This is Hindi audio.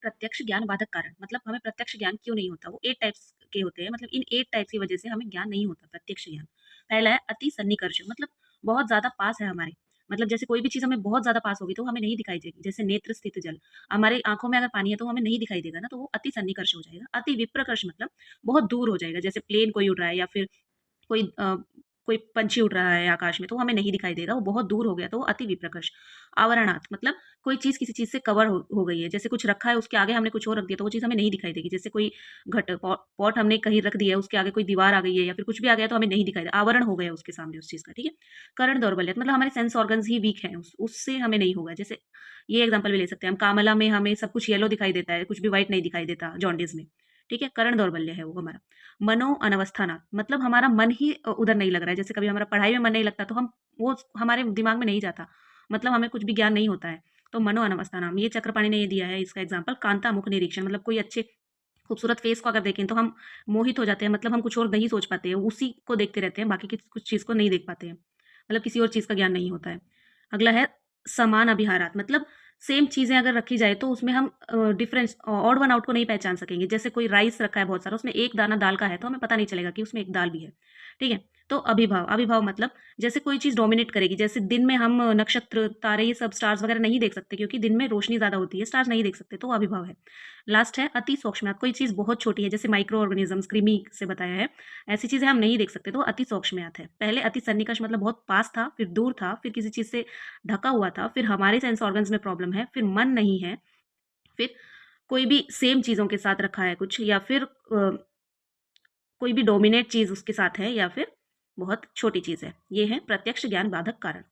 प्रत्यक्ष ज्ञान बाधक कारण मतलब हमें प्रत्यक्ष ज्ञान क्यों नहीं होता? वो 8 टाइप्स के होते हैं, मतलब इन 8 टाइप्स की वजह से हमें ज्ञान नहीं होता प्रत्यक्ष ज्ञान। पहला है अति सन्निकर्ष मतलब बहुत ज़्यादा पास है हमारे, मतलब जैसे कोई भी चीज़ हमें बहुत ज़्यादा पास होगी तो हमें नहीं दिखाई देगी। जैसे नेत्र स्थित जल, हमारी आँखों में अगर पानी है तो हमें नहीं दिखाई देगा ना, तो वो अति सन्निकर्ष हो जाएगा। अति विप्रकर्ष मतलब बहुत दूर हो जाएगा, जैसे प्लेन कोई उड़ रहा है या फिर कोई कोई पंछी उड़ रहा है आकाश में तो हमें नहीं दिखाई देगा, वो बहुत दूर हो गया तो वो अति विप्रकर्ष। आवरणात् मतलब कोई चीज़ किसी चीज़ से कवर हो गई है, जैसे कुछ रखा है उसके आगे हमने कुछ और रख दिया तो वो चीज़ हमें नहीं दिखाई देगी। जैसे कोई पॉट हमने कहीं रख दिया है, उसके आगे कोई दीवार आ गई है या फिर कुछ भी आ गया तो हमें नहीं दिखाई दे, आवरण हो गया उसके सामने उस चीज़ का, ठीक है? कर्ण दौर्बल्य मतलब हमारे सेंस ऑर्गन्स ही वीक हैं, उससे हमें नहीं होगा। जैसे ये एग्ज़ाम्पल भी ले सकते हैं हम, कामला में हमें सब कुछ येलो दिखाई देता है, कुछ भी व्हाइट नहीं दिखाई देता जॉन्डिस में, ठीक है? कर्ण दौर्बल्य है वो हमारा। मनो अनवस्थाना मतलब हमारा मन ही उधर नहीं लग रहा है, जैसे कभी हमारा पढ़ाई में मन नहीं लगता तो हम वो हमारे दिमाग में नहीं जाता, मतलब हमें कुछ भी ज्ञान नहीं होता है, तो मनो अनवस्थानाम। ये चक्रपाणी ने ये दिया है इसका एग्जाम्पल, कांता मुख निरीक्षण मतलब कोई अच्छे खूबसूरत फेस को अगर देखें तो हम मोहित हो जाते हैं, मतलब हम कुछ और नहीं सोच पाते हैं, उसी को देखते रहते हैं, बाकी की कुछ चीज़ को नहीं देख पाते हैं, मतलब किसी और चीज़ का ज्ञान नहीं होता है। अगला है समान अभिहारात मतलब सेम चीज़ें अगर रखी जाए तो उसमें हम डिफरेंस ऑड वन आउट को नहीं पहचान सकेंगे। जैसे कोई राइस रखा है बहुत सारा, उसमें एक दाना दाल का है तो हमें पता नहीं चलेगा कि उसमें एक दाल भी है, ठीक है? तो अभिभाव, अभिभाव मतलब जैसे कोई चीज़ डोमिनेट करेगी, जैसे दिन में हम नक्षत्र, तारे, ये सब स्टार्स वगैरह नहीं देख सकते क्योंकि दिन में रोशनी ज़्यादा होती है, स्टार्स नहीं देख सकते, तो वो अभिभाव है। लास्ट है अति सूक्ष्म, कोई चीज़ बहुत छोटी है, जैसे माइक्रो ऑर्गेनिज़म्स, कृमि से बताया है, ऐसी चीज़ें हम नहीं देख सकते, तो अति सूक्ष्मयात है। पहले अति सन्निकर्ष मतलब बहुत पास था, फिर दूर था, फिर किसी चीज़ से ढका हुआ था, फिर हमारे सेंस ऑर्गन्स में प्रॉब्लम है, फिर मन नहीं है, फिर कोई भी सेम चीज़ों के साथ रखा है कुछ, या फिर कोई भी डोमिनेट चीज़ उसके साथ है, या फिर बहुत छोटी चीज़ है। ये है प्रत्यक्ष ज्ञान बाधक कारण।